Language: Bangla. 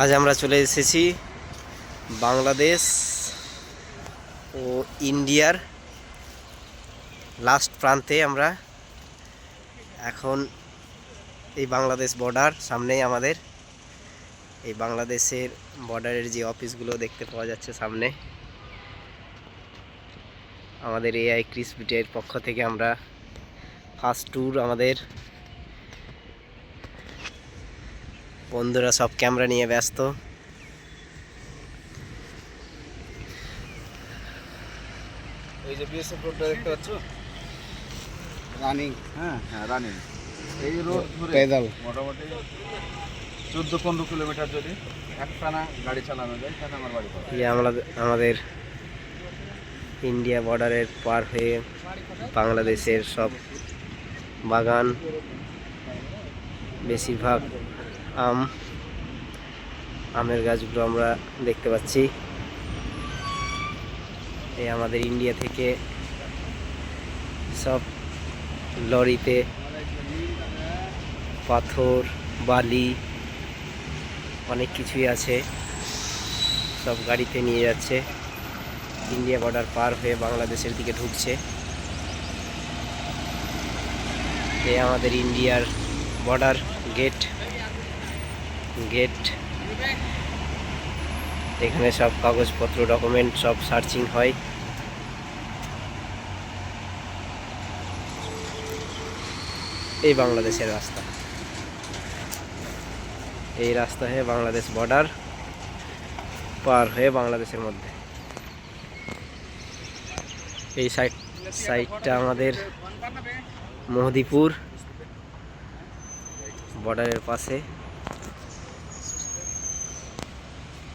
আজ আমরা চলে এসেছি বাংলাদেশ ও ইন্ডিয়ার লাস্ট প্রান্তে। আমরা এখন এই বাংলাদেশ বর্ডার সামনেই আমাদের, এই বাংলাদেশের বর্ডারের যে অফিসগুলো দেখতে পাওয়া যাচ্ছে সামনে, আমাদের এআই ক্রিসবিটের পক্ষ থেকে আমরা ফার্স্ট ট্যুর। আমাদের বন্ধুরা সব ক্যামেরা নিয়ে ব্যস্ত। এই যে বিএসএফ রোডটা দেখতে পাচ্ছ, রানিং। হ্যাঁ রানিং। এই রোড ধরে পেদাল মোটামুটি 14-15 কিলোমিটার যদি একটানা গাড়ি চালানো যায় তাহলে আমার বাড়ি পাবে। আমাদের ইন্ডিয়া বর্ডারের পার হয়ে বাংলাদেশের সব বাগান, বেশিরভাগ আমের গাছগুলো আমরা দেখতে পাচ্ছি। এই আমাদের ইন্ডিয়া থেকে সব লরিতে পাথর, বালি, অনেক কিছুই আছে, সব গাড়িতে নিয়ে যাচ্ছে। ইন্ডিয়া বর্ডার পার হয়ে বাংলাদেশের দিকে ঢুকছে। এই আমাদের ইন্ডিয়ার বর্ডার গেট। এখানে সব কাগজপত্র, ডকুমেন্ট সব সার্চিং হয়। এই বাংলাদেশের রাস্তা, এই রাস্তা হয়ে বাংলাদেশ বর্ডার পার হয়ে বাংলাদেশের মধ্যে। এই সাইডটা আমাদের মহদীপুর বর্ডারের পাশে।